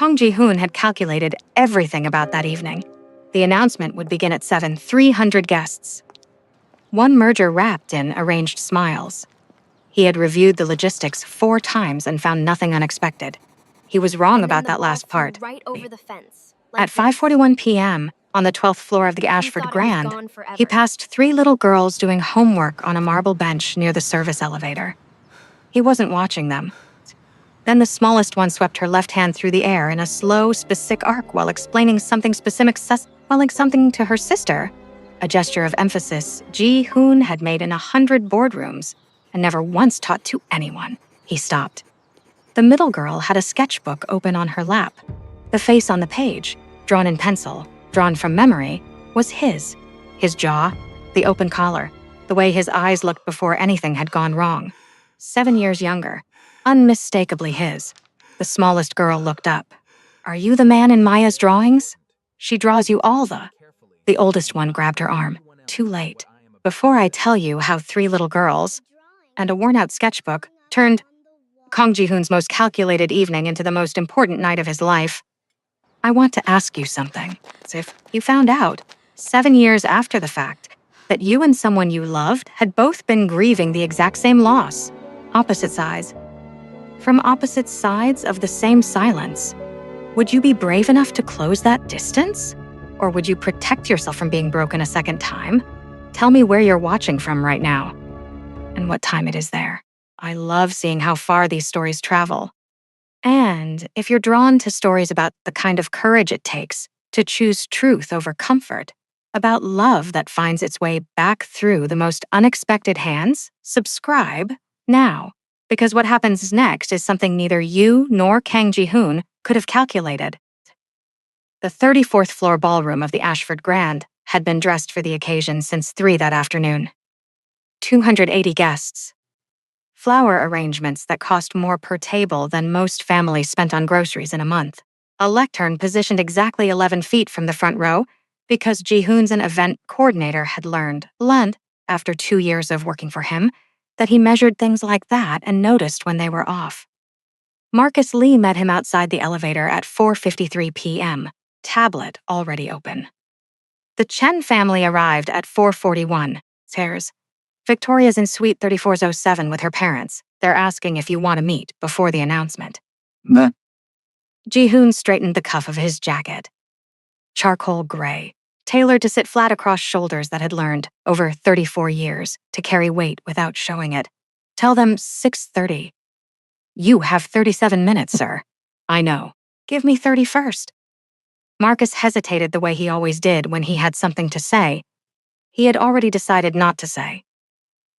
Kang Ji-hoon had calculated everything about that evening. The announcement would begin at 7, 300 guests. One merger wrapped in arranged smiles. He had reviewed the logistics 4 times and found nothing unexpected. He was wrong about that last part. Right over the fence. At 5:41 p.m., on the 12th floor of the Ashford thought it was Grand, gone forever. he passed 3 little girls doing homework on a marble bench near the service elevator. He wasn't watching them. Then the smallest one swept her left hand through the air in a slow, specific arc while explaining something specific, something to her sister. A gesture of emphasis Ji-hoon had made in 100 boardrooms and never once taught to anyone. He stopped. The middle girl had a sketchbook open on her lap. The face on the page, drawn in pencil, drawn from memory, was his. His jaw, the open collar, the way his eyes looked before anything had gone wrong. 7 years younger, unmistakably his. The smallest girl looked up. "Are you the man in Maya's drawings? She draws you all the..." The oldest one grabbed her arm. "Too late. Before I tell you how 3 little girls and a worn-out sketchbook turned Kang Ji-hoon's most calculated evening into the most important night of his life, I want to ask you something. As if you found out, 7 years after the fact, that you and someone you loved had both been grieving the exact same loss. Opposite sides. From opposite sides of the same silence. Would you be brave enough to close that distance? Or would you protect yourself from being broken a second time? Tell me where you're watching from right now, and what time it is there. I love seeing how far these stories travel. And if you're drawn to stories about the kind of courage it takes to choose truth over comfort, about love that finds its way back through the most unexpected hands, subscribe now. Because what happens next is something neither you nor Kang Ji-hoon could have calculated. The 34th floor ballroom of the Ashford Grand had been dressed for the occasion since 3 that afternoon. 280 guests. Flower arrangements that cost more per table than most families spent on groceries in a month. A lectern positioned exactly 11 feet from the front row because Ji-hoon's an event coordinator had learned, after 2 years of working for him, that he measured things like that and noticed when they were off. Marcus Lee met him outside the elevator at 4:53 p.m., tablet already open. The Chen family arrived at 4:41. Tears. Victoria's in suite 3407 with her parents. They're asking if you want to meet before the announcement. But Ji-hoon straightened the cuff of his jacket. Charcoal gray, tailored to sit flat across shoulders that had learned, over 34 years, to carry weight without showing it. Tell them 6:30. You have 37 minutes, sir. I know. Give me 30 first. Marcus hesitated the way he always did when he had something to say. He had already decided not to say.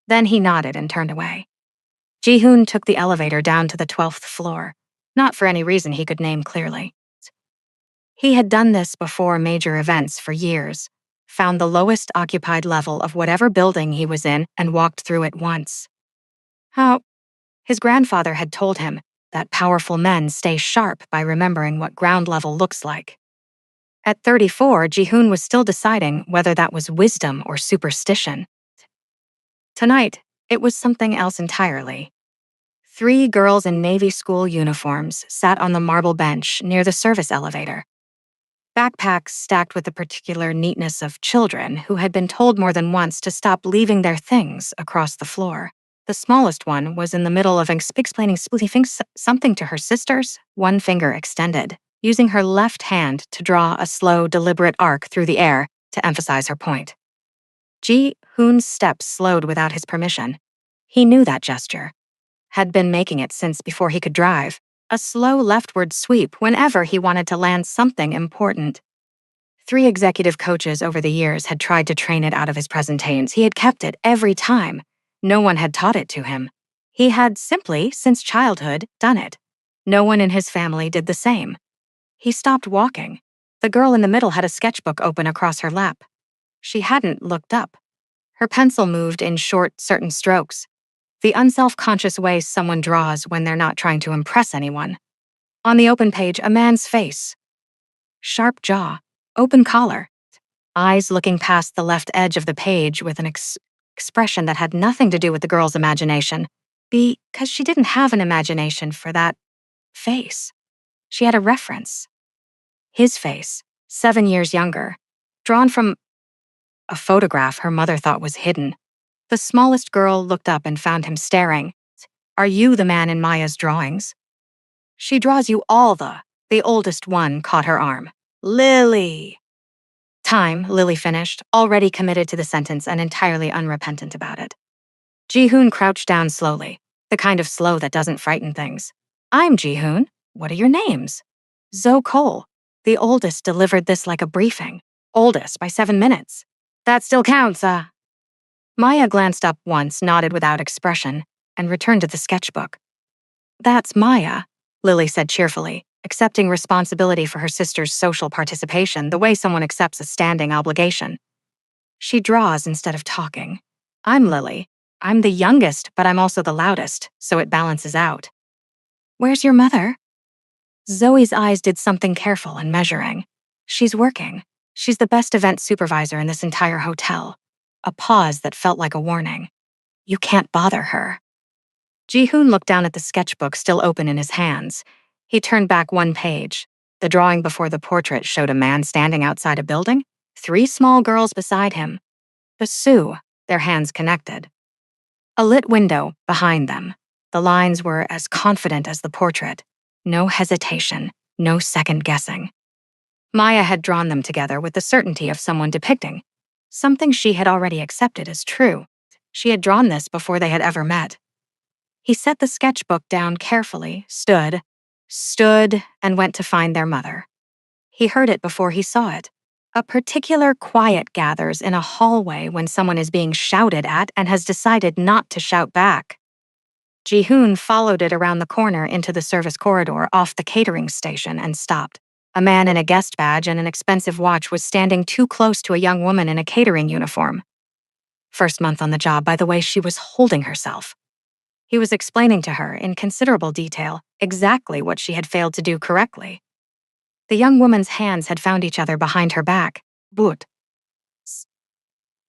Then he nodded and turned away. Ji-hoon took the elevator down to the 12th floor, not for any reason he could name clearly. He had done this before major events for years, found the lowest occupied level of whatever building he was in and walked through it once. How? His grandfather had told him that powerful men stay sharp by remembering what ground level looks like. At 34, Ji-hoon was still deciding whether that was wisdom or superstition. Tonight, it was something else entirely. 3 girls in Navy school uniforms sat on the marble bench near the service elevator. Backpacks stacked with the particular neatness of children who had been told more than once to stop leaving their things across the floor. The smallest one was in the middle of explaining something to her sisters, one finger extended, using her left hand to draw a slow, deliberate arc through the air to emphasize her point. Ji-hoon's steps slowed without his permission. He knew that gesture, had been making it since before he could drive, a slow leftward sweep whenever he wanted to land something important. 3 executive coaches over the years had tried to train it out of his presentations. He had kept it every time. No one had taught it to him. He had simply, since childhood, done it. No one in his family did the same. He stopped walking. The girl in the middle had a sketchbook open across her lap. She hadn't looked up. Her pencil moved in short, certain strokes, the unself-conscious way someone draws when they're not trying to impress anyone. On the open page, a man's face. Sharp jaw, open collar, eyes looking past the left edge of the page with an expression that had nothing to do with the girl's imagination, because she didn't have an imagination for that face. She had a reference. His face, 7 years younger, drawn from a photograph her mother thought was hidden. The smallest girl looked up and found him staring. Are you the man in Maya's drawings? She draws you all the oldest one caught her arm. Lily. Time, Lily finished, already committed to the sentence and entirely unrepentant about it. Ji-hoon crouched down slowly, the kind of slow that doesn't frighten things. I'm Ji-hoon. What are your names? Zoe Cole. The oldest delivered this like a briefing. Oldest by 7 minutes. That still counts, Maya glanced up once, nodded without expression, and returned to the sketchbook. That's Maya, Lily said cheerfully, accepting responsibility for her sister's social participation the way someone accepts a standing obligation. She draws instead of talking. I'm Lily. I'm the youngest, but I'm also the loudest, so it balances out. Where's your mother? Zoe's eyes did something careful and measuring. She's working. She's the best event supervisor in this entire hotel. A pause that felt like a warning. You can't bother her. Ji-hoon looked down at the sketchbook still open in his hands. He turned back one page. The drawing before the portrait showed a man standing outside a building, 3 small girls beside him. The Sioux, their hands connected. A lit window behind them. The lines were as confident as the portrait. No hesitation, no second guessing. Maya had drawn them together with the certainty of someone depicting something she had already accepted as true. She had drawn this before they had ever met. He set the sketchbook down carefully, stood, and went to find their mother. He heard it before he saw it. A particular quiet gathers in a hallway when someone is being shouted at and has decided not to shout back. Ji-hoon followed it around the corner into the service corridor off the catering station and stopped. A man in a guest badge and an expensive watch was standing too close to a young woman in a catering uniform. First month on the job, by the way she was holding herself. He was explaining to her, in considerable detail, exactly what she had failed to do correctly. The young woman's hands had found each other behind her back. But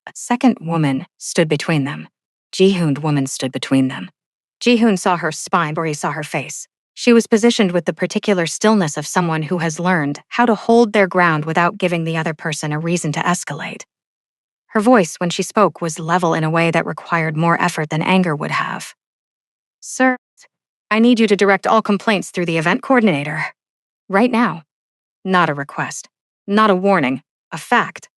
a second woman stood between them. Ji-hoon's woman stood between them. Ji-hoon saw her spine or he saw her face. She was positioned with the particular stillness of someone who has learned how to hold their ground without giving the other person a reason to escalate. Her voice, when she spoke, was level in a way that required more effort than anger would have. Sir, I need you to direct all complaints through the event coordinator. Right now. Not a request. Not a warning. A fact.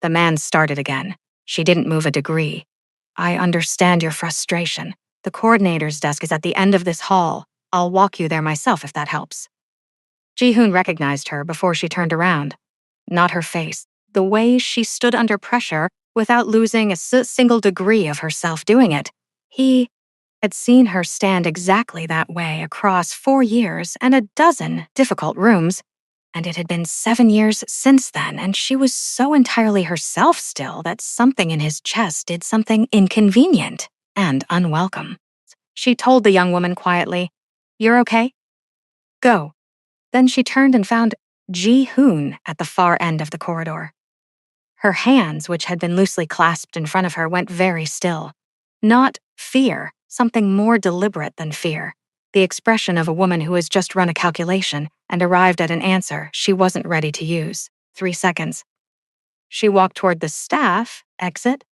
The man started again. She didn't move a degree. I understand your frustration. The coordinator's desk is at the end of this hall. I'll walk you there myself if that helps. Ji-hoon recognized her before she turned around. Not her face. The way she stood under pressure without losing a single degree of herself doing it. He had seen her stand exactly that way across 4 years and a dozen difficult rooms, and it had been 7 years since then, and she was so entirely herself still that something in his chest did something inconvenient and unwelcome. She told the young woman quietly, "You're okay? Go." Then she turned and found Ji-hoon at the far end of the corridor. Her hands, which had been loosely clasped in front of her, went very still. Not fear, something more deliberate than fear. The expression of a woman who has just run a calculation and arrived at an answer she wasn't ready to use. 3 seconds. She walked toward the staff exit.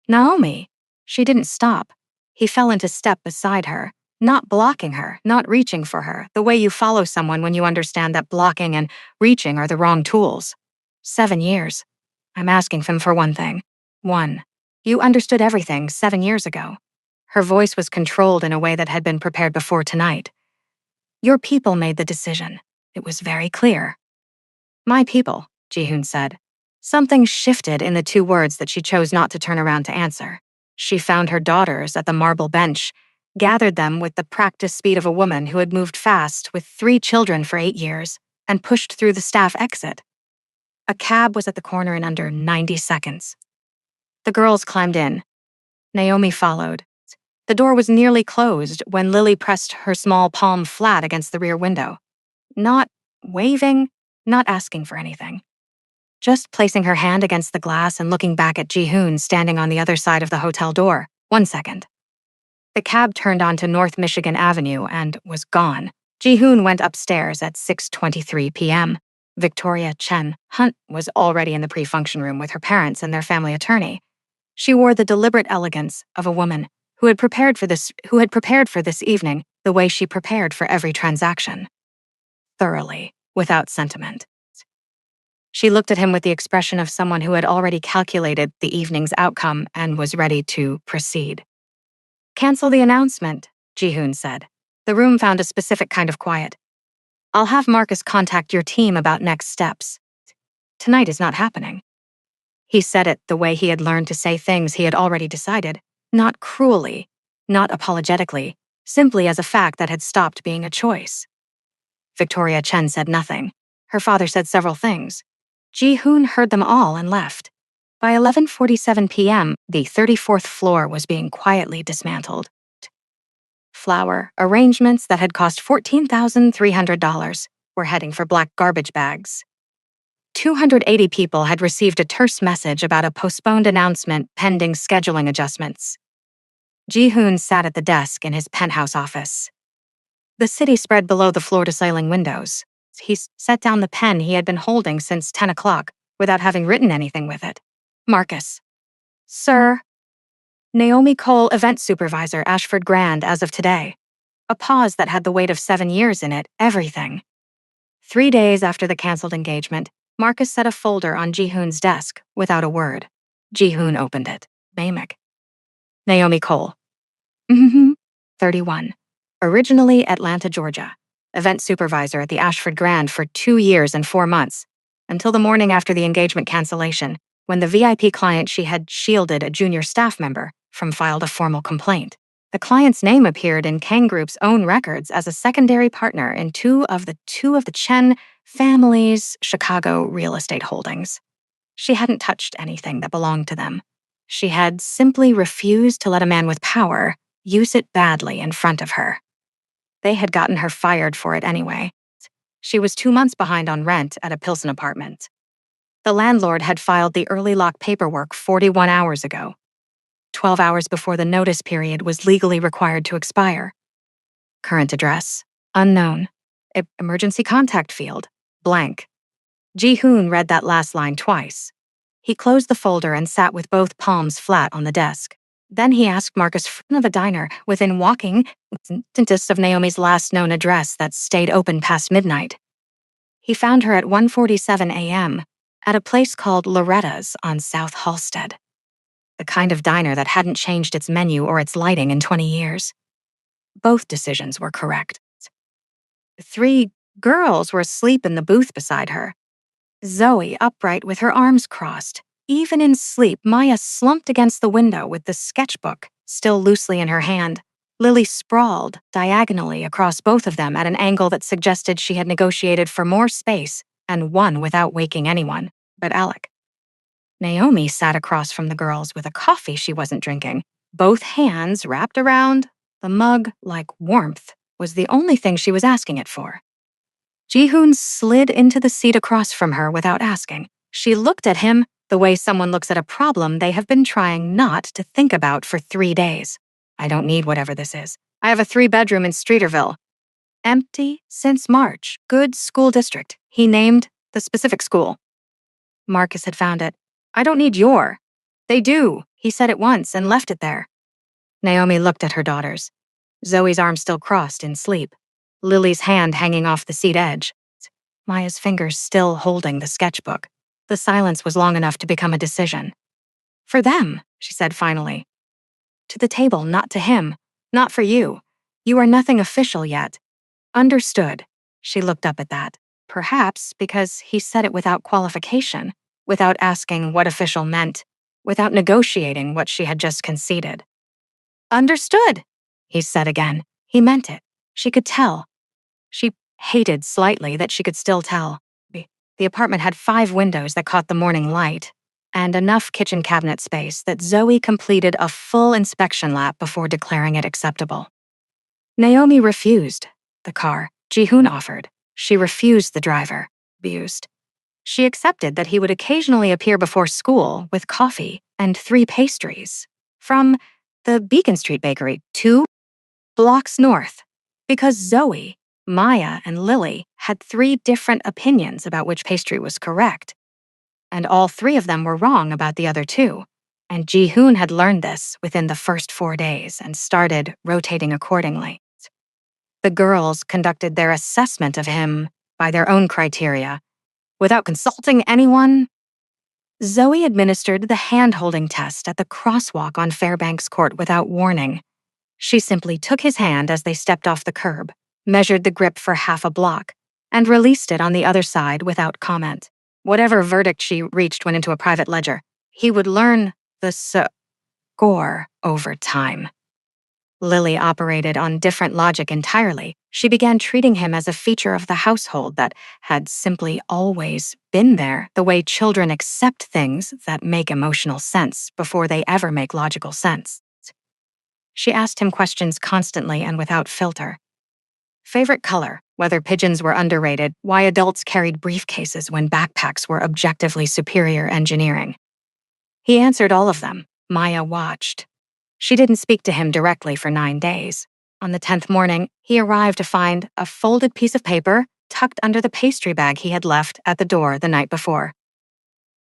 Naomi. She didn't stop. He fell into step beside her, not blocking her, not reaching for her, the way you follow someone when you understand that blocking and reaching are the wrong tools. 7 years. I'm asking him for one thing. 1. You understood everything 7 years ago. Her voice was controlled in a way that had been prepared before tonight. Your people made the decision. It was very clear. My people, Ji-hoon said. Something shifted in the 2 words that she chose not to turn around to answer. She found her daughters at the marble bench, gathered them with the practiced speed of a woman who had moved fast with 3 children for 8 years, and pushed through the staff exit. A cab was at the corner in under 90 seconds. The girls climbed in. Naomi followed. The door was nearly closed when Lily pressed her small palm flat against the rear window. Not waving, not asking for anything. Just placing her hand against the glass and looking back at Ji-hoon standing on the other side of the hotel door. 1 second. The cab turned onto North Michigan Avenue and was gone. Ji-hoon went upstairs at 6:23 p.m. Victoria Chen Hunt was already in the pre-function room with her parents and their family attorney. She wore the deliberate elegance of a woman who had prepared for this evening the way she prepared for every transaction. Thoroughly, without sentiment. She looked at him with the expression of someone who had already calculated the evening's outcome and was ready to proceed. "Cancel the announcement," Ji-hoon said. The room found a specific kind of quiet. "I'll have Marcus contact your team about next steps. Tonight is not happening." He said it the way he had learned to say things he had already decided, not cruelly, not apologetically, simply as a fact that had stopped being a choice. Victoria Chen said nothing. Her father said several things. Ji-hoon heard them all and left. By 11:47 p.m., the 34th floor was being quietly dismantled. Flower arrangements that had cost $14,300 were heading for black garbage bags. 280 people had received a terse message about a postponed announcement pending scheduling adjustments. Ji-hoon sat at the desk in his penthouse office. The city spread below the floor-to-ceiling windows. He set down the pen he had been holding since 10 o'clock without having written anything with it. "Marcus." "Sir." "Naomi Cole, event supervisor, Ashford Grand, as of today." A pause that had the weight of 7 years in it, everything. 3 days after the canceled engagement, Marcus set a folder on Ji-hoon's desk without a word. Ji-hoon opened it. Mamic. Naomi Cole. 31. Originally Atlanta, Georgia. Event supervisor at the Ashford Grand for 2 years and 4 months, until the morning after the engagement cancellation, when the VIP client she had shielded a junior staff member from filed a formal complaint. The client's name appeared in Kang Group's own records as a secondary partner in two of the Chen family's Chicago real estate holdings. She hadn't touched anything that belonged to them. She had simply refused to let a man with power use it badly in front of her. They had gotten her fired for it anyway. She was 2 months behind on rent at a Pilsen apartment. The landlord had filed the early lock paperwork 41 hours ago, 12 hours before the notice period was legally required to expire. Current address, unknown. Emergency contact field, blank. Ji-hoon read that last line twice. He closed the folder and sat with both palms flat on the desk. Then he asked Marcus of a diner within walking distance of Naomi's last known address that stayed open past midnight. He found her at 1:47 a.m. at a place called Loretta's on South Halsted. The kind of diner that hadn't changed its menu or its lighting in 20 years. Both decisions were correct. 3 girls were asleep in the booth beside her. Zoe upright with her arms crossed. Even in sleep, Maya slumped against the window with the sketchbook still loosely in her hand. Lily sprawled diagonally across both of them at an angle that suggested she had negotiated for more space and won without waking anyone but Alec. Naomi sat across from the girls with a coffee she wasn't drinking. Both hands wrapped around the mug like warmth was the only thing she was asking it for. Ji-hoon slid into the seat across from her without asking. She looked at him the way someone looks at a problem they have been trying not to think about for 3 days. "I don't need whatever this is. I have a 3-bedroom in Streeterville. Empty since March. Good school district." He named the specific school. Marcus had found it. "I don't need your." "They do," he said it once and left it there. Naomi looked at her daughters. Zoe's arm still crossed in sleep. Lily's hand hanging off the seat edge. Maya's fingers still holding the sketchbook. The silence was long enough to become a decision. "For them," she said finally. "To the table, not to him. Not for you. You are nothing official yet." "Understood." She looked up at that. Perhaps because he said it without qualification, without asking what official meant, without negotiating what she had just conceded. "Understood," he said again. He meant it. She could tell. She hated slightly that she could still tell. The apartment had 5 windows that caught the morning light, and enough kitchen cabinet space that Zoe completed a full inspection lap before declaring it acceptable. Naomi refused the car Ji-hoon offered. She refused the driver, abused. She accepted that he would occasionally appear before school with coffee and 3 pastries from the Beacon Street Bakery, 2 blocks north, because Zoe Maya and Lily had 3 different opinions about which pastry was correct, and all 3 of them were wrong about the other 2. And Ji-hoon had learned this within the first 4 days and started rotating accordingly. The girls conducted their assessment of him by their own criteria, without consulting anyone. Zoe administered the hand-holding test at the crosswalk on Fairbanks Court without warning. She simply took his hand as they stepped off the curb, measured the grip for half a block, and released it on the other side without comment. Whatever verdict she reached went into a private ledger. He would learn the score over time. Lily operated on different logic entirely. She began treating him as a feature of the household that had simply always been there, the way children accept things that make emotional sense before they ever make logical sense. She asked him questions constantly and without filter. Favorite color, whether pigeons were underrated, why adults carried briefcases when backpacks were objectively superior engineering. He answered all of them. Maya watched. She didn't speak to him directly for 9 days. On the 10th morning, he arrived to find a folded piece of paper tucked under the pastry bag he had left at the door the night before.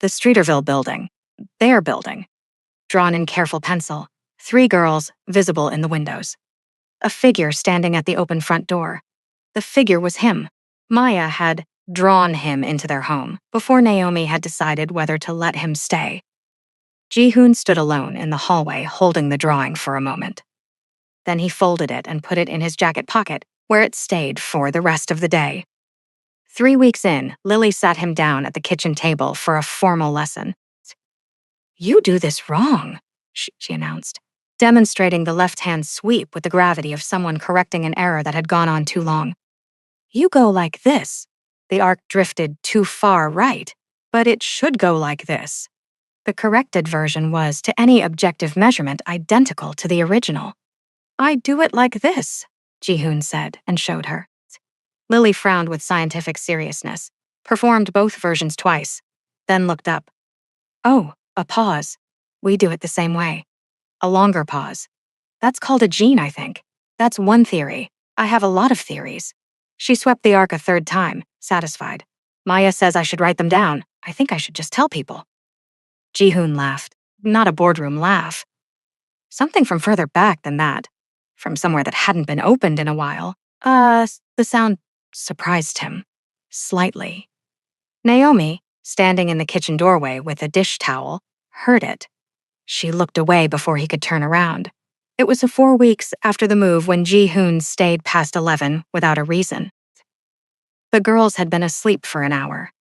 The Streeterville building. Their building. Drawn in careful pencil. 3 girls visible in the windows. A figure standing at the open front door. The figure was him. Maya had drawn him into their home before Naomi had decided whether to let him stay. Ji-hoon stood alone in the hallway holding the drawing for a moment. Then he folded it and put it in his jacket pocket, where it stayed for the rest of the day. 3 weeks in, Lily sat him down at the kitchen table for a formal lesson. "You do this wrong," she announced, demonstrating the left-hand sweep with the gravity of someone correcting an error that had gone on too long. "You go like this. The arc drifted too far right, but it should go like this." The corrected version was, to any objective measurement, identical to the original. "I do it like this," Ji-hoon said and showed her. Lily frowned with scientific seriousness, performed both versions twice, then looked up. "Oh, a pause. We do it the same way. A longer pause. That's called a gene, I think. That's one theory. I have a lot of theories." She swept the arc a 3rd time, satisfied. "Maya says I should write them down. I think I should just tell people." Ji-hoon laughed. Not a boardroom laugh. Something from further back than that. From somewhere that hadn't been opened in a while. The sound surprised him. Slightly. Naomi, standing in the kitchen doorway with a dish towel, heard it. She looked away before he could turn around. It was 4 weeks after the move when Ji-hoon stayed past 11 without a reason. The girls had been asleep for an hour.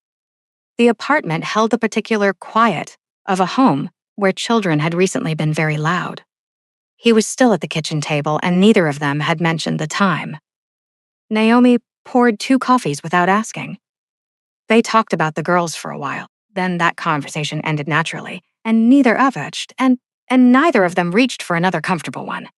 The apartment held the particular quiet of a home where children had recently been very loud. He was still at the kitchen table and neither of them had mentioned the time. Naomi poured 2 coffees without asking. They talked about the girls for a while. Then that conversation ended naturally, and neither of them reached for another comfortable one.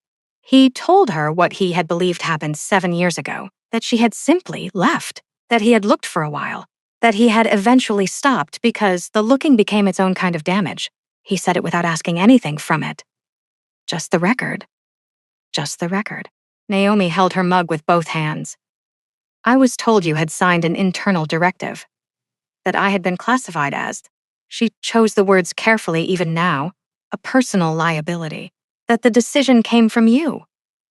He told her what he had believed happened 7 years ago, that she had simply left, that he had looked for a while, that he had eventually stopped because the looking became its own kind of damage. He said it without asking anything from it. Just the record. Just the record. Naomi held her mug with both hands. "I was told you had signed an internal directive. That I had been classified as," she chose the words carefully even now, "a personal liability. That the decision came from you."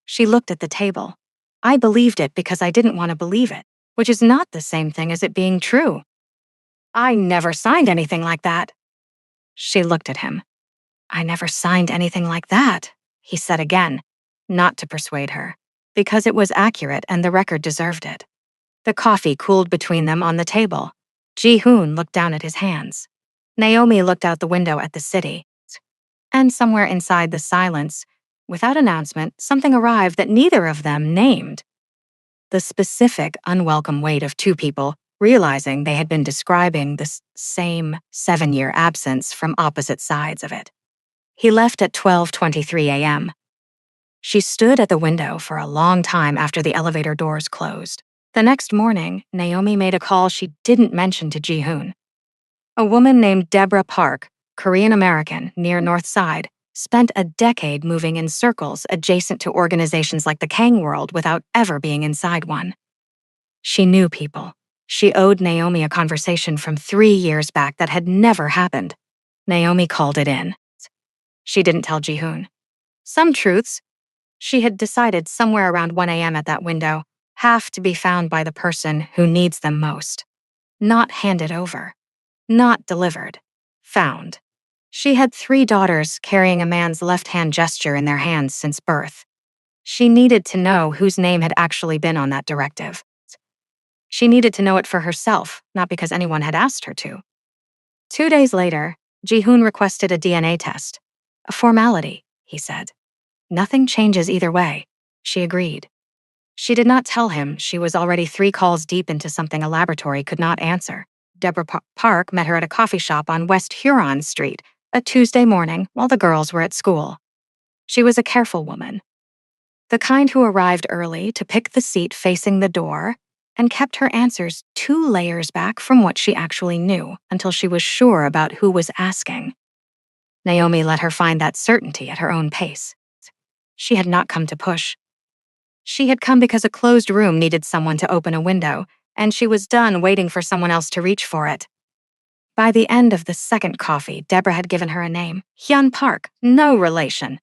She looked at the table. "I believed it because I didn't want to believe it, which is not the same thing as it being true." "I never signed anything like that." She looked at him. "I never signed anything like that," he said again, not to persuade her, because it was accurate and the record deserved it. The coffee cooled between them on the table. Ji-hoon looked down at his hands. Naomi looked out the window at the city. And somewhere inside the silence, without announcement, something arrived that neither of them named. The specific, unwelcome weight of 2 people, realizing they had been describing the same 7-year absence from opposite sides of it. He left at 12:23 a.m. She stood at the window for a long time after the elevator doors closed. The next morning, Naomi made a call she didn't mention to Ji-hoon. A woman named Deborah Park, Korean-American, near North Side, spent a decade moving in circles adjacent to organizations like the Kang World without ever being inside one. She knew people. She owed Naomi a conversation from 3 years back that had never happened. Naomi called it in. She didn't tell Ji-hoon. Some truths, she had decided somewhere around 1 a.m. at that window, have to be found by the person who needs them most. Not handed over. Not delivered. Found. She had 3 daughters carrying a man's left-hand gesture in their hands since birth. She needed to know whose name had actually been on that directive. She needed to know it for herself, not because anyone had asked her to. 2 days later, Ji-hoon requested a DNA test. A formality, he said. Nothing changes either way. She agreed. She did not tell him she was already 3 calls deep into something a laboratory could not answer. Deborah Park met her at a coffee shop on West Huron Street, a Tuesday morning while the girls were at school. She was a careful woman. The kind who arrived early to pick the seat facing the door and kept her answers 2 layers back from what she actually knew until she was sure about who was asking. Naomi let her find that certainty at her own pace. She had not come to push. She had come because a closed room needed someone to open a window, and she was done waiting for someone else to reach for it. By the end of the second coffee, Deborah had given her a name, Hyun Park, no relation.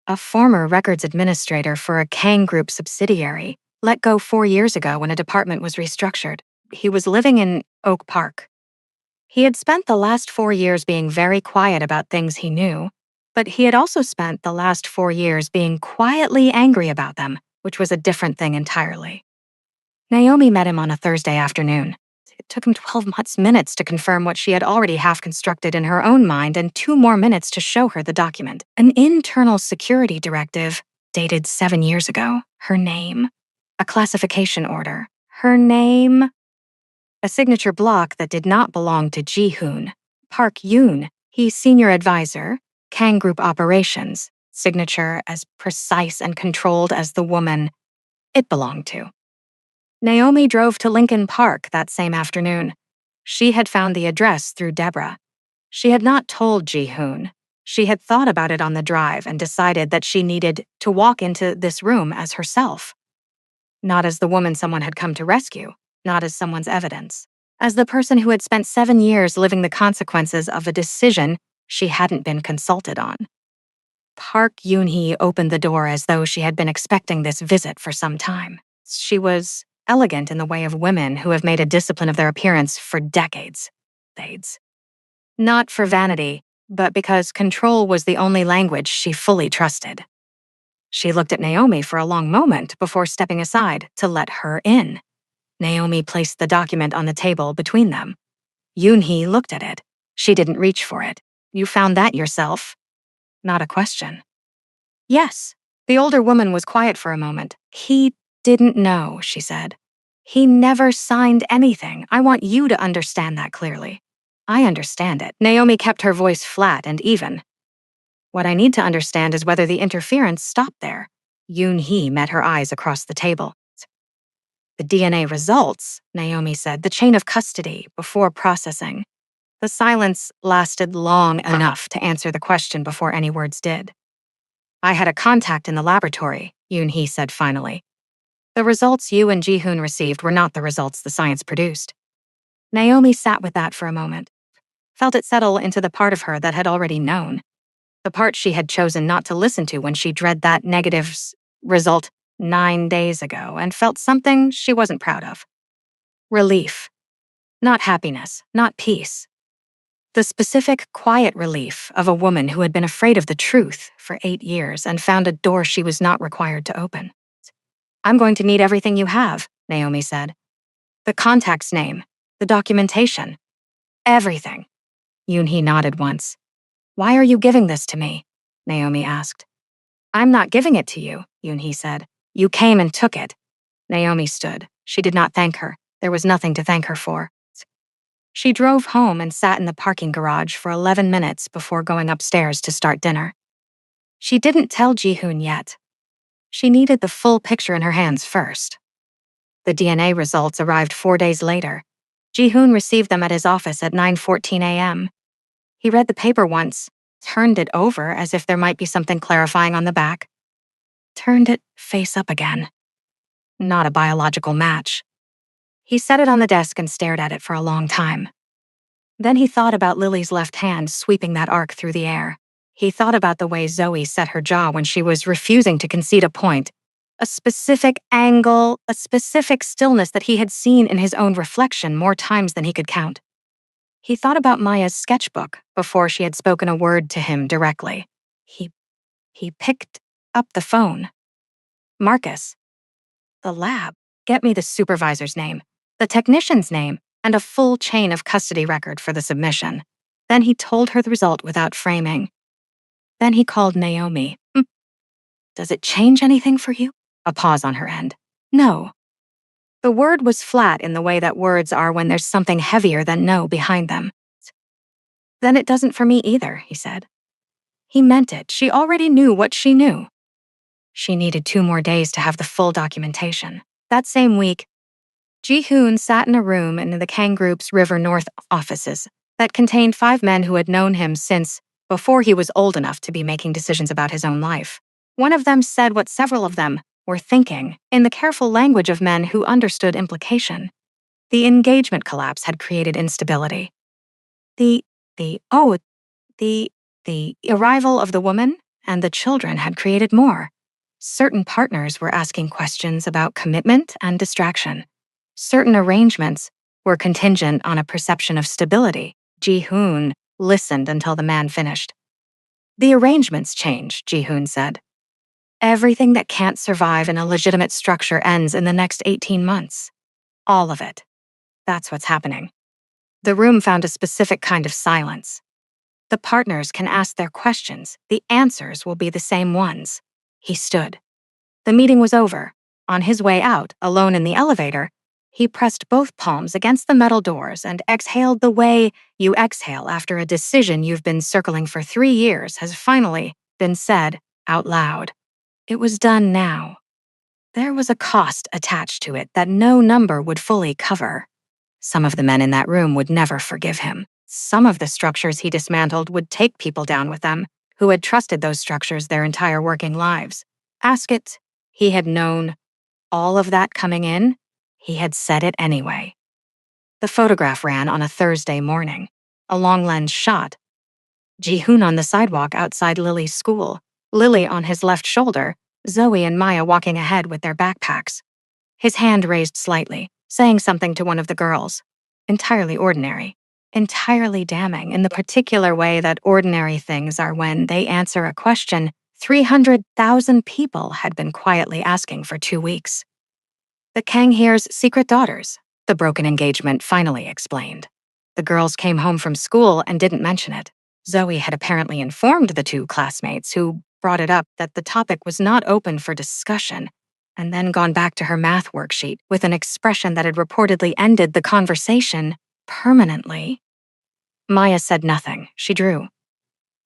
A former records administrator for a Kang Group subsidiary, let go 4 years ago when a department was restructured. He was living in Oak Park. He had spent the last 4 years being very quiet about things he knew, but he had also spent the last 4 years being quietly angry about them, which was a different thing entirely. Naomi met him on a Thursday afternoon. It took him 12 minutes to confirm what she had already half-constructed in her own mind and 2 more minutes to show her the document. An internal security directive, dated 7 years ago. Her name. A classification order. Her name. A signature block that did not belong to Ji-hoon. Park Yoon, he's senior advisor, Kang Group Operations. Signature as precise and controlled as the woman it belonged to. Naomi drove to Lincoln Park that same afternoon. She had found the address through Deborah. She had not told Ji-hoon. She had thought about it on the drive and decided that she needed to walk into this room as herself. Not as the woman someone had come to rescue, not as someone's evidence. As the person who had spent 7 years living the consequences of a decision she hadn't been consulted on. Park Yoon-hee opened the door as though she had been expecting this visit for some time. She was elegant in the way of women who have made a discipline of their appearance for decades. Not for vanity, but because control was the only language she fully trusted. She looked at Naomi for a long moment before stepping aside to let her in. Naomi placed the document on the table between them. Yoon-hee looked at it. She didn't reach for it. You found that yourself? Not a question. Yes. The older woman was quiet for a moment. He didn't know, she said. He never signed anything. I want you to understand that clearly. I understand it. Naomi kept her voice flat and even. What I need to understand is whether the interference stopped there. Yoon-hee met her eyes across the table. The DNA results, Naomi said, the chain of custody before processing. The silence lasted long enough to answer the question before any words did. I had a contact in the laboratory, Yoon-hee said finally. The results you and Ji-hoon received were not the results the science produced. Naomi sat with that for a moment, felt it settle into the part of her that had already known, the part she had chosen not to listen to when she dread that negative result 9 days ago, and felt something she wasn't proud of. Relief. Not happiness, not peace. The specific, quiet relief of a woman who had been afraid of the truth for 8 years and found a door she was not required to open. I'm going to need everything you have, Naomi said. The contact's name, the documentation, everything. Yoon-hee nodded once. Why are you giving this to me? Naomi asked. I'm not giving it to you, Yoon-hee said. You came and took it. Naomi stood. She did not thank her. There was nothing to thank her for. She drove home and sat in the parking garage for 11 minutes before going upstairs to start dinner. She didn't tell Ji-hoon yet. She needed the full picture in her hands first. The DNA results arrived 4 days later. Ji-hoon received them at his office at 9:14 a.m. He read the paper once, turned it over as if there might be something clarifying on the back, turned it face up again. Not a biological match. He set it on the desk and stared at it for a long time. Then he thought about Lily's left hand sweeping that arc through the air. He thought about the way Zoe set her jaw when she was refusing to concede a point. A specific angle, a specific stillness that he had seen in his own reflection more times than he could count. He thought about Maya's sketchbook before she had spoken a word to him directly. He picked up the phone. Marcus. The lab. Get me the supervisor's name, the technician's name, and a full chain of custody record for the submission. Then he told her the result without framing. Then he called Naomi. Does it change anything for you? A pause on her end. No. The word was flat in the way that words are when there's something heavier than no behind them. Then it doesn't for me either, he said. He meant it. She already knew what she knew. She needed 2 more days to have the full documentation. That same week, Ji-hoon sat in a room in the Kang Group's River North offices that contained 5 men who had known him since before he was old enough to be making decisions about his own life. One of them said what several of them were thinking in the careful language of men who understood implication. The engagement collapse had created instability. The arrival of the woman and the children had created more. Certain partners were asking questions about commitment and distraction. Certain arrangements were contingent on a perception of stability. Ji-hoon listened until the man finished. The arrangements change, Ji-hoon said. Everything that can't survive in a legitimate structure ends in the next 18 months. All of it. That's what's happening. The room found a specific kind of silence. The partners can ask their questions. The answers will be the same ones. He stood. The meeting was over. On his way out, alone in the elevator, he pressed both palms against the metal doors and exhaled the way you exhale after a decision you've been circling for 3 years has finally been said out loud. It was done now. There was a cost attached to it that no number would fully cover. Some of the men in that room would never forgive him. Some of the structures he dismantled would take people down with them who had trusted those structures their entire working lives. Ask it. He had known all of that coming in. He had said it anyway. The photograph ran on a Thursday morning, a long-lens shot. Ji-hoon on the sidewalk outside Lily's school, Lily on his left shoulder, Zoe and Maya walking ahead with their backpacks. His hand raised slightly, saying something to one of the girls. Entirely ordinary, entirely damning in the particular way that ordinary things are when they answer a question 300,000 people had been quietly asking for 2 weeks. The Kang Here's secret daughters, the broken engagement finally explained. The girls came home from school and didn't mention it. Zoe had apparently informed the 2 classmates who brought it up that the topic was not open for discussion, and then gone back to her math worksheet with an expression that had reportedly ended the conversation permanently. Maya said nothing. She drew.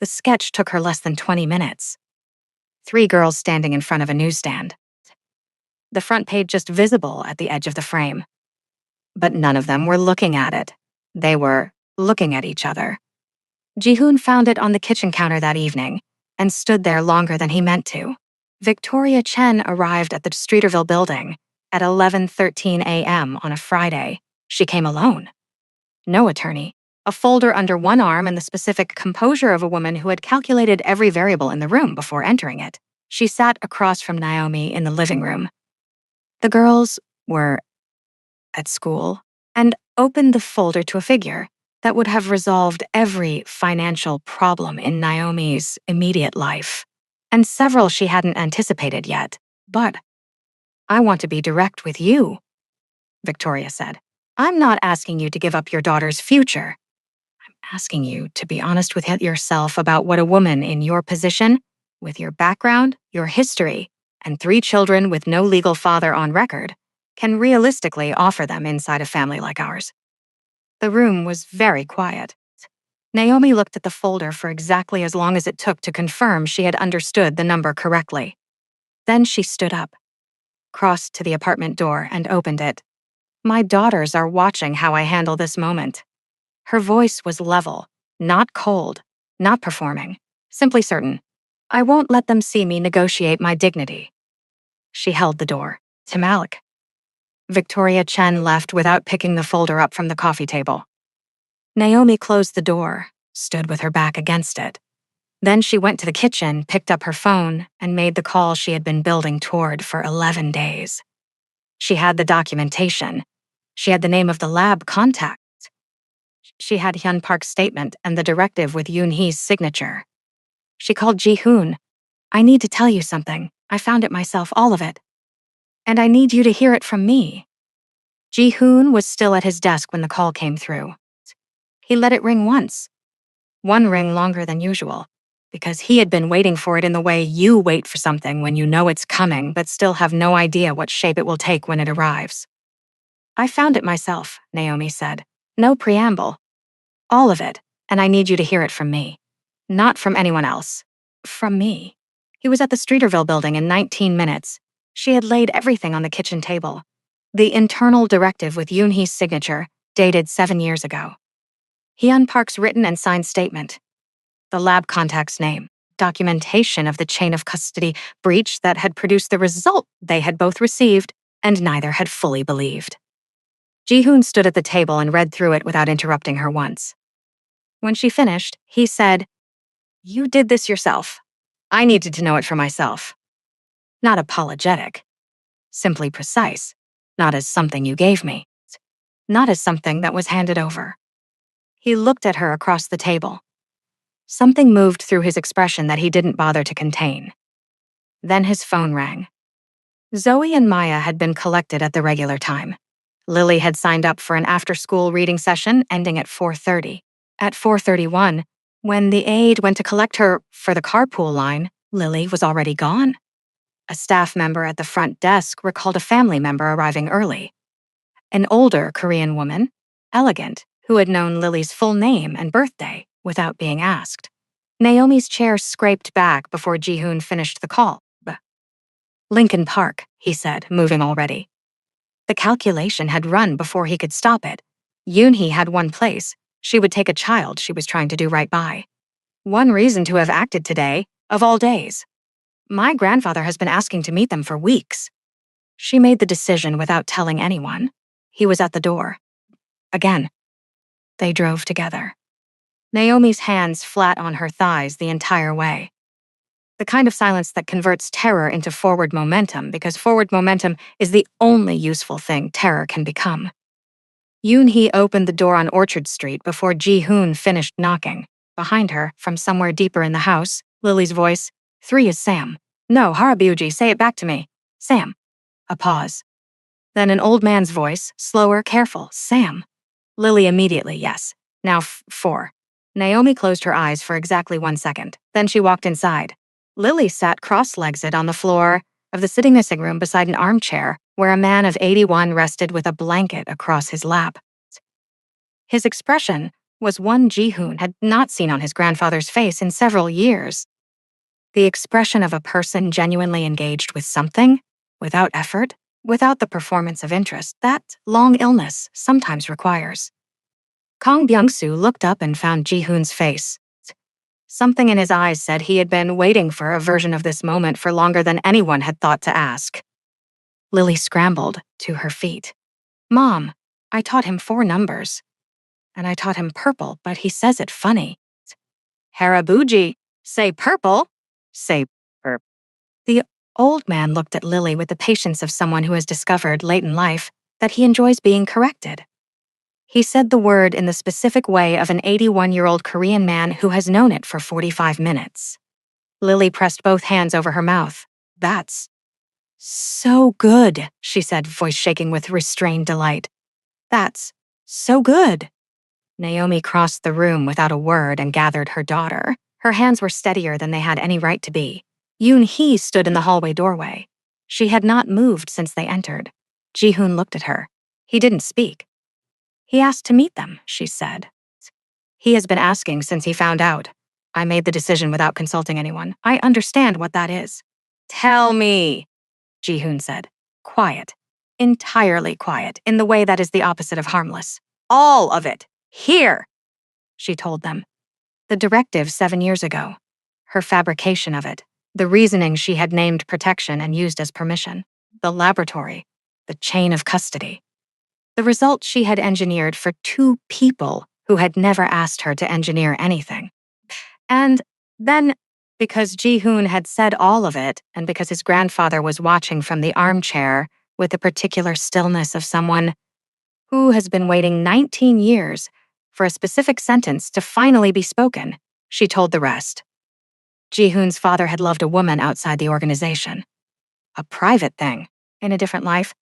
The sketch took her less than 20 minutes. 3 girls standing in front of a newsstand. The front page just visible at the edge of the frame. But none of them were looking at it. They were looking at each other. Ji-hoon found it on the kitchen counter that evening and stood there longer than he meant to. Victoria Chen arrived at the Streeterville building at 11:13 a.m. on a Friday. She came alone. No attorney. A folder under one arm and the specific composure of a woman who had calculated every variable in the room before entering it. She sat across from Naomi in the living room. The girls were at school and opened the folder to a figure that would have resolved every financial problem in Naomi's immediate life, and several she hadn't anticipated yet. But I want to be direct with you, Victoria said. I'm not asking you to give up your daughter's future. I'm asking you to be honest with yourself about what a woman in your position, with your background, your history, and 3 children with no legal father on record, can realistically offer them inside a family like ours. The room was very quiet. Naomi looked at the folder for exactly as long as it took to confirm she had understood the number correctly. Then she stood up, crossed to the apartment door, and opened it. My daughters are watching how I handle this moment. Her voice was level, not cold, not performing, simply certain. I won't let them see me negotiate my dignity. She held the door. To Malik. Victoria Chen left without picking the folder up from the coffee table. Naomi closed the door, stood with her back against it. Then she went to the kitchen, picked up her phone, and made the call she had been building toward for 11 days. She had the documentation. She had the name of the lab contact. She had Hyun Park's statement and the directive with Yoon Hee's signature. She called Ji-hoon. "I need to tell you something. I found it myself, all of it. And I need you to hear it from me." Ji-hoon was still at his desk when the call came through. He let it ring once. One ring longer than usual, because he had been waiting for it in the way you wait for something when you know it's coming but still have no idea what shape it will take when it arrives. "I found it myself," Naomi said. "No preamble. All of it, and I need you to hear it from me. Not from anyone else. From me." He was at the Streeterville building in 19 minutes. She had laid everything on the kitchen table. The internal directive with Yoon Hee's signature, dated 7 years ago. Hyun Park's written and signed statement. The lab contact's name. Documentation of the chain of custody breach that had produced the result they had both received and neither had fully believed. Ji-hoon stood at the table and read through it without interrupting her once. When she finished, he said, "You did this yourself. I needed to know it for myself." Not apologetic. Simply precise. Not as something you gave me. Not as something that was handed over. He looked at her across the table. Something moved through his expression that he didn't bother to contain. Then his phone rang. Zoe and Maya had been collected at the regular time. Lily had signed up for an after-school reading session ending at 4:30. At 4:31, when the aide went to collect her for the carpool line, Lily was already gone. A staff member at the front desk recalled a family member arriving early. An older Korean woman, elegant, who had known Lily's full name and birthday without being asked. Naomi's chair scraped back before Ji-hoon finished the call. "Lincoln Park," he said, moving already. The calculation had run before he could stop it. Yoon-hee had one place. She would take a child she was trying to do right by. One reason to have acted today, of all days. "My grandfather has been asking to meet them for weeks." She made the decision without telling anyone. He was at the door. Again. They drove together. Naomi's hands flat on her thighs the entire way. The kind of silence that converts terror into forward momentum, because forward momentum is the only useful thing terror can become. Yoon-hee opened the door on Orchard Street before Ji-hoon finished knocking. Behind her, from somewhere deeper in the house, Lily's voice, "3 is Sam." "No, Harabuji, say it back to me." "Sam." A pause. Then an old man's voice, slower, careful, "Sam." Lily immediately, "Yes. Now 4. Naomi closed her eyes for exactly 1 second. Then she walked inside. Lily sat cross-legged on the floor of the sitting room beside an armchair where a man of 81 rested with a blanket across his lap. His expression was one Ji-hoon had not seen on his grandfather's face in several years. The expression of a person genuinely engaged with something, without effort, without the performance of interest that long illness sometimes requires. Kang Byung-soo looked up and found Ji-hoon's face. Something in his eyes said he had been waiting for a version of this moment for longer than anyone had thought to ask. Lily scrambled to her feet. "Mom, I taught him 4 numbers. And I taught him purple, but he says it funny." "Harabuji, say purple. Say purple." The old man looked at Lily with the patience of someone who has discovered late in life that he enjoys being corrected. He said the word in the specific way of an 81-year-old Korean man who has known it for 45 minutes. Lily pressed both hands over her mouth. "That's so good," she said, voice shaking with restrained delight. "That's so good." Naomi crossed the room without a word and gathered her daughter. Her hands were steadier than they had any right to be. Yoon-hee stood in the hallway doorway. She had not moved since they entered. Ji-hoon looked at her. He didn't speak. "He asked to meet them," she said. "He has been asking since he found out. I made the decision without consulting anyone. I understand what that is." "Tell me," Ji-hoon said. Quiet. Entirely quiet, in the way that is the opposite of harmless. "All of it. Here," she told them. The directive 7 years ago. Her fabrication of it. The reasoning she had named protection and used as permission. The laboratory. the chain of custody. The result she had engineered for two people who had never asked her to engineer anything. And then, because Ji-hoon had said all of it, and because his grandfather was watching from the armchair with the particular stillness of someone who has been waiting 19 years for a specific sentence to finally be spoken, she told the rest. Ji-hoon's father had loved a woman outside the organization. A private thing, in a different life.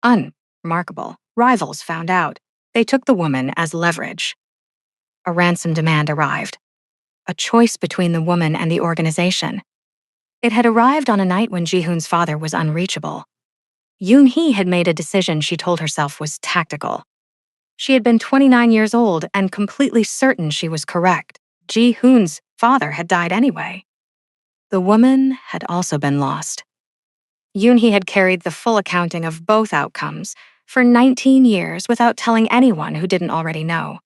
Unremarkable. Rivals found out. They took the woman as leverage. A ransom demand arrived. A choice between the woman and the organization. It had arrived on a night when Ji-hoon's father was unreachable. Yoon-hee had made a decision she told herself was tactical. She had been 29 years old and completely certain she was correct. Ji-hoon's father had died anyway. The woman had also been lost. Yoon-hee had carried the full accounting of both outcomes for 19 years without telling anyone who didn't already know.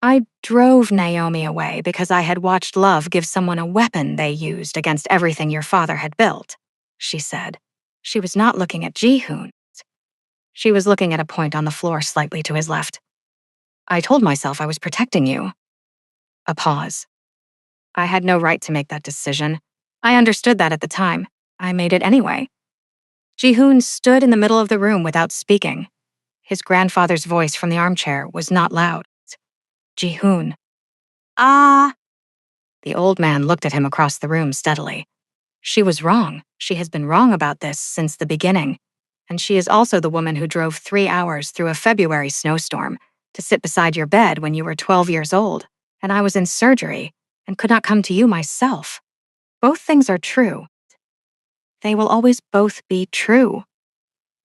I drove Naomi away because I had watched love give someone a weapon they used against everything your father had built, she said. She was not looking at Ji-hoon. She was looking at a point on the floor slightly to his left. I told myself I was protecting you. A pause. I had no right to make that decision. I understood that at the time. I made it anyway. Ji-hoon stood in the middle of the room without speaking. His grandfather's voice from the armchair was not loud. Ji-hoon. Ah! The old man looked at him across the room steadily. She was wrong. She has been wrong about this since the beginning. And she is also the woman who drove 3 hours through a February snowstorm to sit beside your bed when you were 12 years old, and I was in surgery and could not come to you myself. Both things are true. They will always both be true.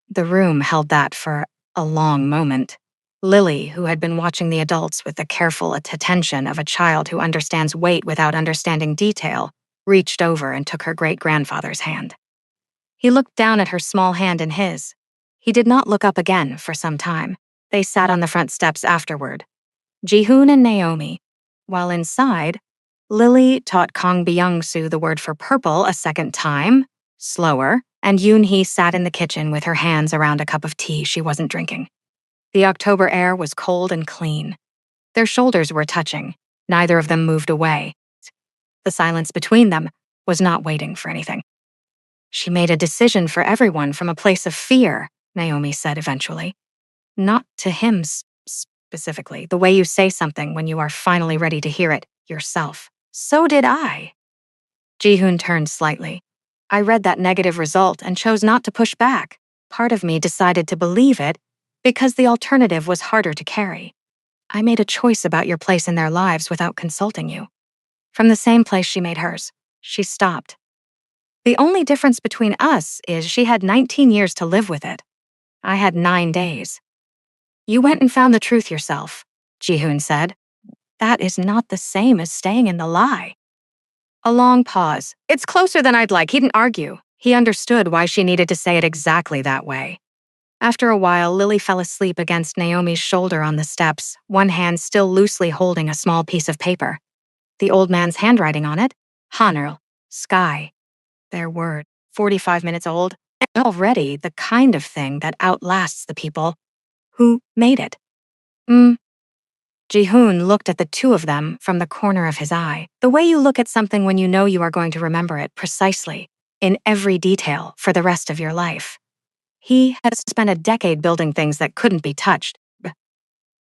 The room held that for a long moment. Lily, who had been watching the adults with the careful attention of a child who understands weight without understanding detail, reached over and took her great-grandfather's hand. He looked down at her small hand in his. He did not look up again for some time. They sat on the front steps afterward. Ji-hoon and Naomi. While inside, Lily taught Kang Byung-soo the word for purple a second time, slower, and Yoon-hee sat in the kitchen with her hands around a cup of tea she wasn't drinking. The October air was cold and clean. Their shoulders were touching. Neither of them moved away. The silence between them was not waiting for anything. She made a decision for everyone from a place of fear, Naomi said eventually. Not to him specifically, the way you say something when you are finally ready to hear it yourself. So did I. Ji-hoon turned slightly. I read that negative result and chose not to push back. Part of me decided to believe it because the alternative was harder to carry. I made a choice about your place in their lives without consulting you. From the same place she made hers. She stopped. The only difference between us is she had 19 years to live with it. I had 9 days. You went and found the truth yourself, Ji-hoon said. That is not the same as staying in the lie. A long pause. It's closer than I'd like. He didn't argue. He understood why she needed to say it exactly that way. After a while, Lily fell asleep against Naomi's shoulder on the steps, one hand still loosely holding a small piece of paper. The old man's handwriting on it, Hanerl, sky. Their word, 45 minutes old, and already the kind of thing that outlasts the people who made it. Ji-hoon looked at the two of them from the corner of his eye, the way you look at something when you know you are going to remember it precisely, in every detail for the rest of your life. He had spent a decade building things that couldn't be touched.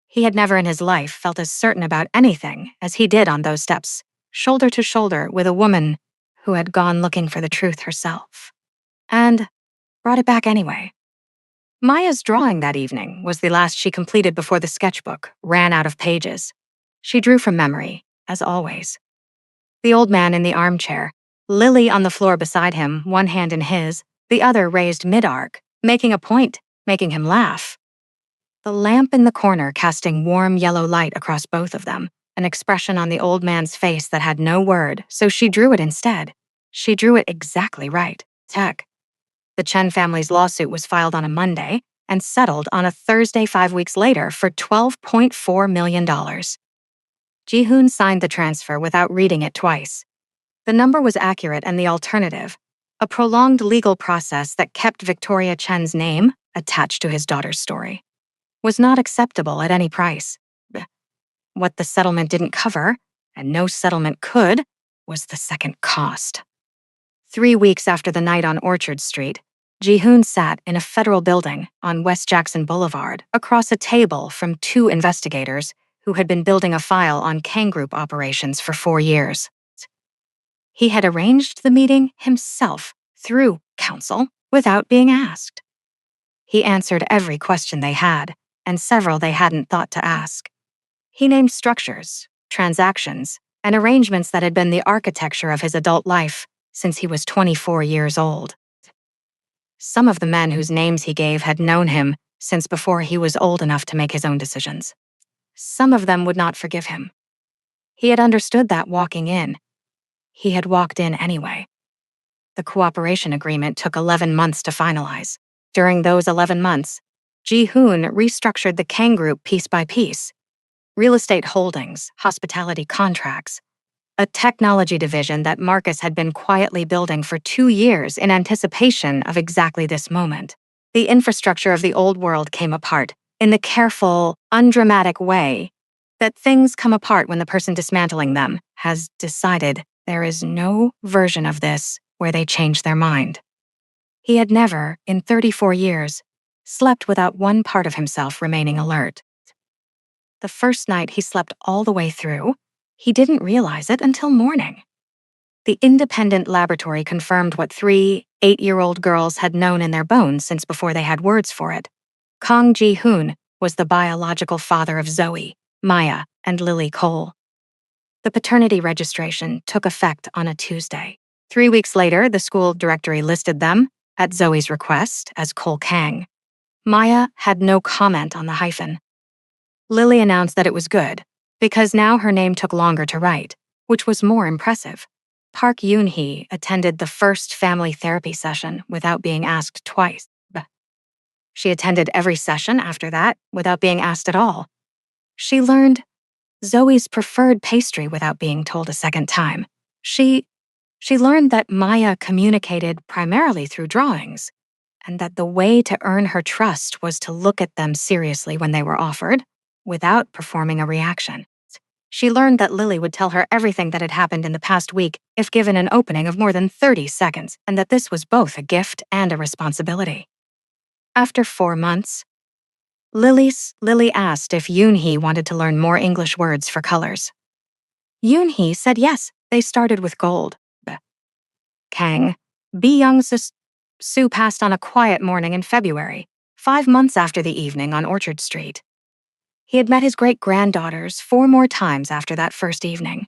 He had never in his life felt as certain about anything as he did on those steps, shoulder to shoulder with a woman who had gone looking for the truth herself. And brought it back anyway. Maya's drawing that evening was the last she completed before the sketchbook ran out of pages. She drew from memory, as always. The old man in the armchair, Lily on the floor beside him, one hand in his, the other raised mid-arc, making a point, making him laugh. The lamp in the corner casting warm yellow light across both of them, an expression on the old man's face that had no word, so she drew it instead. She drew it exactly right. Tech. The Chen family's lawsuit was filed on a Monday and settled on a Thursday 5 weeks later for $12.4 million. Ji-hoon signed the transfer without reading it twice. The number was accurate and the alternative, a prolonged legal process that kept Victoria Chen's name attached to his daughter's story, was not acceptable at any price. What the settlement didn't cover, and no settlement could, was the second cost. 3 weeks after the night on Orchard Street, Ji-hoon sat in a federal building on West Jackson Boulevard across a table from 2 investigators who had been building a file on Kang Group operations for 4 years. He had arranged the meeting himself through counsel without being asked. He answered every question they had, and several they hadn't thought to ask. He named structures, transactions, and arrangements that had been the architecture of his adult life since he was 24 years old. Some of the men whose names he gave had known him since before he was old enough to make his own decisions. Some of them would not forgive him. He had understood that walking in. He had walked in anyway. The cooperation agreement took 11 months to finalize. During those 11 months, Ji-hoon restructured the Kang Group piece by piece. Real estate holdings, hospitality contracts, a technology division that Marcus had been quietly building for 2 years in anticipation of exactly this moment. The infrastructure of the old world came apart in the careful, undramatic way that things come apart when the person dismantling them has decided there is no version of this where they change their mind. He had never, in 34 years, slept without one part of himself remaining alert. The first night he slept all the way through, he didn't realize it until morning. The independent laboratory confirmed what 3 8-year-old girls had known in their bones since before they had words for it. Kang Ji-hoon was the biological father of Zoe, Maya, and Lily Cole. The paternity registration took effect on a Tuesday. 3 weeks later, the school directory listed them, at Zoe's request, as Cole Kang. Maya had no comment on the hyphen. Lily announced that it was good, because now her name took longer to write, which was more impressive. Park Yoon-hee attended the first family therapy session without being asked twice. She attended every session after that without being asked at all. She learned Zoe's preferred pastry without being told a second time. She learned that Maya communicated primarily through drawings, and that the way to earn her trust was to look at them seriously when they were offered, without performing a reaction. She learned that Lily would tell her everything that had happened in the past week if given an opening of more than 30 seconds, and that this was both a gift and a responsibility. After 4 months, Lily asked if Yoon-hee wanted to learn more English words for colors. Yoon-hee said yes, they started with gold. Kang, Young-soo passed on a quiet morning in February, 5 months after the evening on Orchard Street. He had met his great-granddaughters 4 more times after that first evening.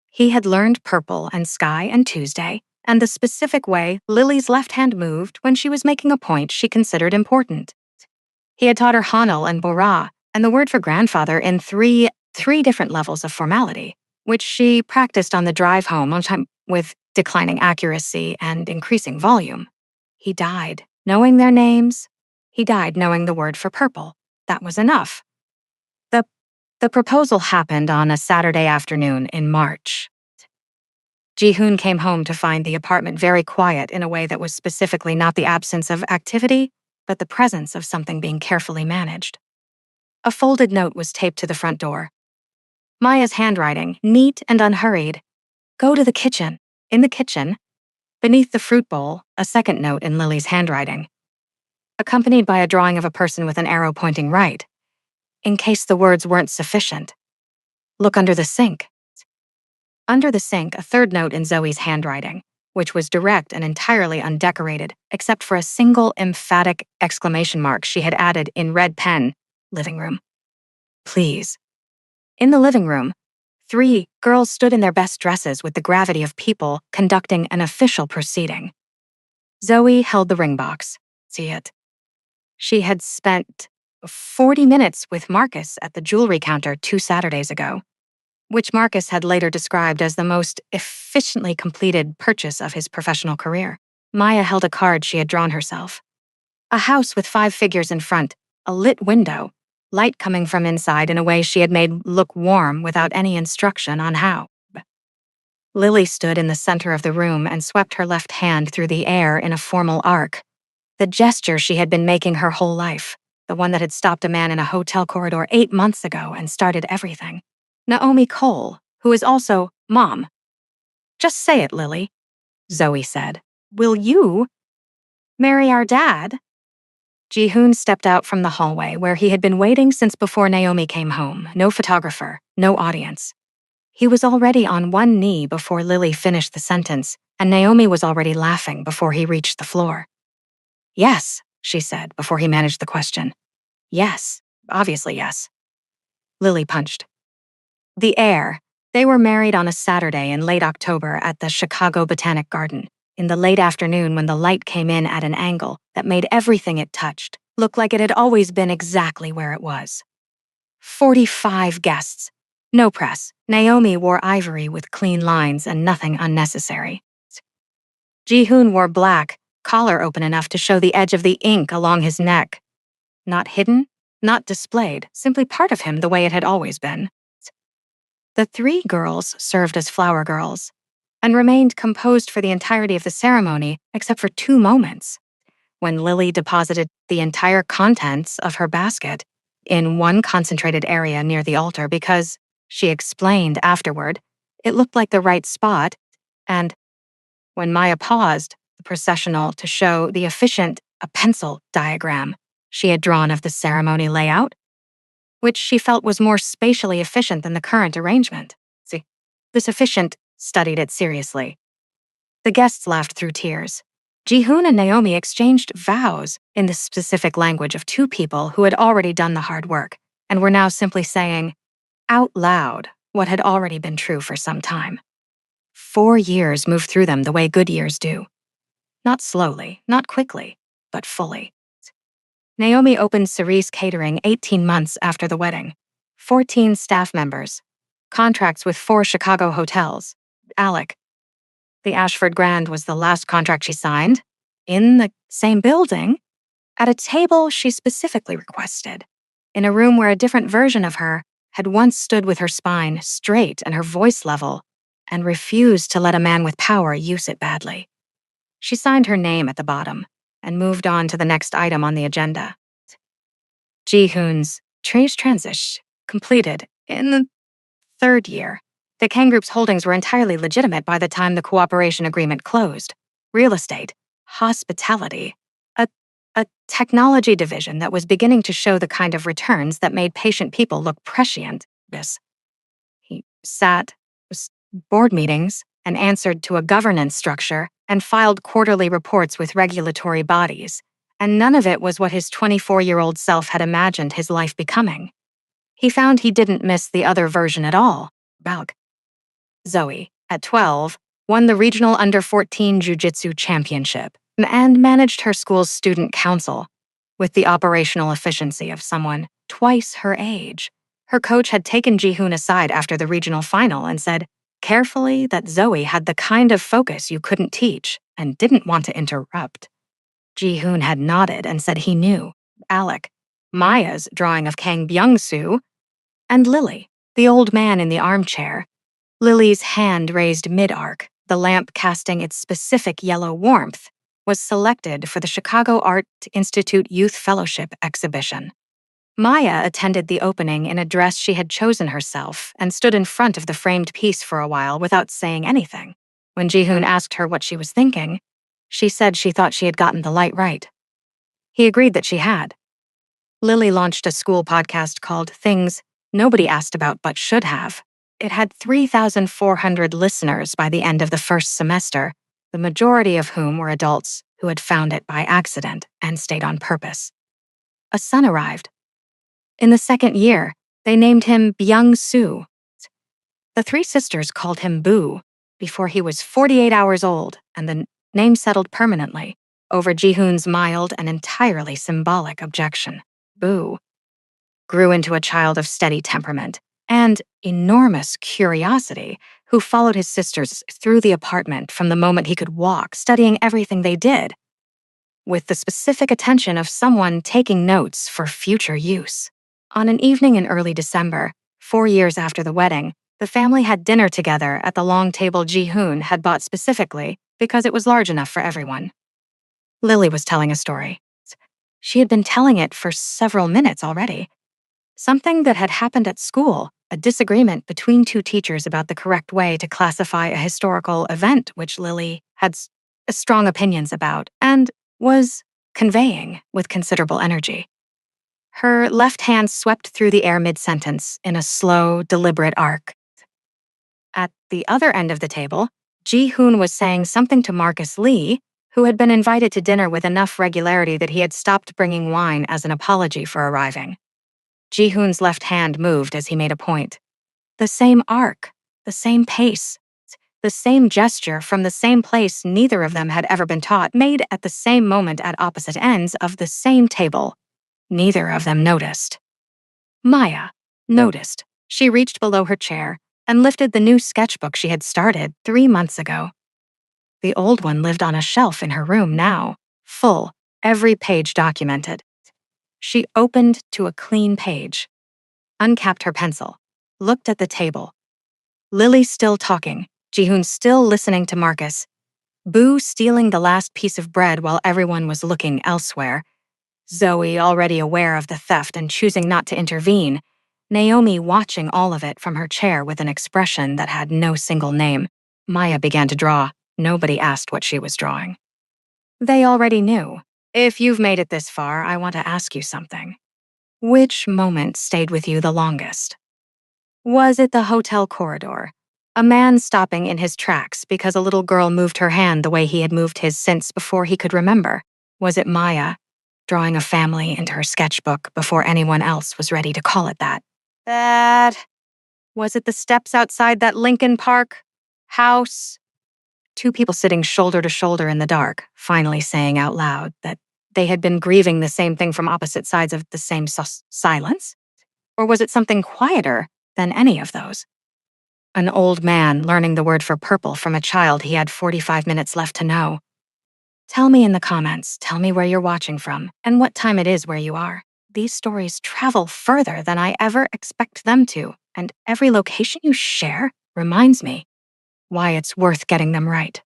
He had learned purple and sky and Tuesday, and the specific way Lily's left hand moved when she was making a point she considered important. He had taught her Hanul and Bora, and the word for grandfather in three different levels of formality, which she practiced on the drive home on time with declining accuracy and increasing volume. He died knowing their names. He died knowing the word for purple. That was enough. The proposal happened on a Saturday afternoon in March. Ji-hoon came home to find the apartment very quiet in a way that was specifically not the absence of activity, but the presence of something being carefully managed. A folded note was taped to the front door. Maya's handwriting, neat and unhurried. Go to the kitchen. In the kitchen, beneath the fruit bowl, a second note in Lily's handwriting, accompanied by a drawing of a person with an arrow pointing right. In case the words weren't sufficient, look under the sink. Under the sink, a third note in Zoe's handwriting, which was direct and entirely undecorated, except for a single emphatic exclamation mark she had added in red pen, living room. Please. In the living room, 3 girls stood in their best dresses with the gravity of people conducting an official proceeding. Zoe held the ring box. See it. She had spent 40 minutes with Marcus at the jewelry counter 2 Saturdays ago, which Marcus had later described as the most efficiently completed purchase of his professional career. Maya held a card she had drawn herself. A house with 5 figures in front, a lit window, light coming from inside in a way she had made look warm without any instruction on how. Lily stood in the center of the room and swept her left hand through the air in a formal arc. The gesture she had been making her whole life, the one that had stopped a man in a hotel corridor 8 months ago and started everything. Naomi Cole, who is also Mom. Just say it, Lily, Zoe said. Will you marry our dad? Ji-hoon stepped out from the hallway where he had been waiting since before Naomi came home. No photographer, no audience. He was already on one knee before Lily finished the sentence, and Naomi was already laughing before he reached the floor. Yes, she said before he managed the question. Yes, obviously yes. Lily punched. The air. They were married on a Saturday in late October at the Chicago Botanic Garden, in the late afternoon when the light came in at an angle that made everything it touched look like it had always been exactly where it was. 45 guests. No press. Naomi wore ivory with clean lines and nothing unnecessary. Ji-hoon wore black, collar open enough to show the edge of the ink along his neck. Not hidden, not displayed, simply part of him the way it had always been. The 3 girls served as flower girls and remained composed for the entirety of the ceremony except for 2 moments, when Lily deposited the entire contents of her basket in one concentrated area near the altar because, she explained afterward, it looked like the right spot, and when Maya paused the processional to show the efficient a pencil diagram she had drawn of the ceremony layout, which she felt was more spatially efficient than the current arrangement. See, this efficient studied it seriously. The guests laughed through tears. Ji-hoon and Naomi exchanged vows in the specific language of 2 people who had already done the hard work and were now simply saying, out loud, what had already been true for some time. 4 years moved through them the way good years do. Not slowly, not quickly, but fully. Naomi opened Cerise Catering 18 months after the wedding. 14 staff members. Contracts with 4 Chicago hotels. Alec. The Ashford Grand was the last contract she signed. In the same building. At a table she specifically requested. In a room where a different version of her had once stood with her spine straight and her voice level, and refused to let a man with power use it badly. She signed her name at the bottom and moved on to the next item on the agenda. Ji-hoon's transition completed in the 3rd year. The Kang Group's holdings were entirely legitimate by the time the cooperation agreement closed. Real estate, hospitality, a technology division that was beginning to show the kind of returns that made patient people look prescient. He sat board meetings and answered to a governance structure and filed quarterly reports with regulatory bodies, and none of it was what his 24-year-old self had imagined his life becoming. He found he didn't miss the other version at all. Balk. Zoe, at 12, won the regional under-14 jiu-jitsu championship and managed her school's student council with the operational efficiency of someone twice her age. Her coach had taken Ji-hoon aside after the regional final and said, carefully, that Zoe had the kind of focus you couldn't teach and didn't want to interrupt. Ji-hoon had nodded and said he knew. Alec, Maya's drawing of Kang Byung-soo, and Lily, the old man in the armchair. Lily's hand raised mid-arc, the lamp casting its specific yellow warmth, was selected for the Chicago Art Institute Youth Fellowship exhibition. Maya attended the opening in a dress she had chosen herself and stood in front of the framed piece for a while without saying anything. When Ji-hoon asked her what she was thinking, she said she thought she had gotten the light right. He agreed that she had. Lily launched a school podcast called Things Nobody Asked About But Should Have. It had 3,400 listeners by the end of the first semester, the majority of whom were adults who had found it by accident and stayed on purpose. A son arrived. In the 2nd year, they named him Byung-soo. The 3 sisters called him Boo before he was 48 hours old, and the name settled permanently over Ji-hoon's mild and entirely symbolic objection. Boo grew into a child of steady temperament and enormous curiosity who followed his sisters through the apartment from the moment he could walk, studying everything they did, with the specific attention of someone taking notes for future use. On an evening in early December, 4 years after the wedding, The family had dinner together at the long table Ji-hoon had bought specifically because it was large enough for everyone. Lily was telling a story. She had been telling it for several minutes already. Something that had happened at school, a disagreement between two teachers about the correct way to classify a historical event which Lily had strong opinions about and was conveying with considerable energy. Her left hand swept through the air mid-sentence in a slow, deliberate arc. At the other end of the table, Ji-hoon was saying something to Marcus Lee, who had been invited to dinner with enough regularity that he had stopped bringing wine as an apology for arriving. Ji-hoon's left hand moved as he made a point. The same arc, the same pace, the same gesture from the same place neither of them had ever been taught, made at the same moment at opposite ends of the same table. Neither of them noticed. Maya noticed. She reached below her chair and lifted the new sketchbook she had started 3 months ago. The old one lived on a shelf in her room now, full, every page documented. She opened to a clean page, uncapped her pencil, looked at the table. Lily still talking, Ji-hoon still listening to Marcus, Boo stealing the last piece of bread while everyone was looking elsewhere, Zoe already aware of the theft and choosing not to intervene, Naomi watching all of it from her chair with an expression that had no single name. Maya began to draw. Nobody asked what she was drawing. They already knew. If you've made it this far, I want to ask you something. Which moment stayed with you the longest? Was it the hotel corridor? A man stopping in his tracks because a little girl moved her hand the way he had moved his since before he could remember? Was it Maya, drawing a family into her sketchbook before anyone else was ready to call it that? Was it the steps outside that Lincoln Park house? Two people sitting shoulder to shoulder in the dark, finally saying out loud that they had been grieving the same thing from opposite sides of the same silence? Or was it something quieter than any of those? An old man learning the word for purple from a child he had 45 minutes left to know. Tell me in the comments, tell me where you're watching from, and what time it is where you are. These stories travel further than I ever expect them to, and every location you share reminds me why it's worth getting them right.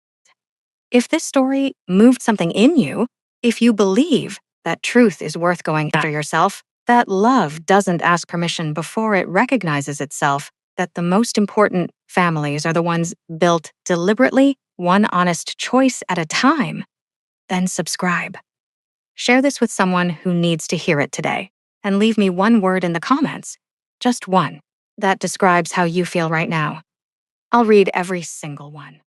If this story moved something in you, if you believe that truth is worth going after yourself, that love doesn't ask permission before it recognizes itself, that the most important families are the ones built deliberately, one honest choice at a time, then subscribe. Share this with someone who needs to hear it today, and leave me one word in the comments, just one, that describes how you feel right now. I'll read every single one.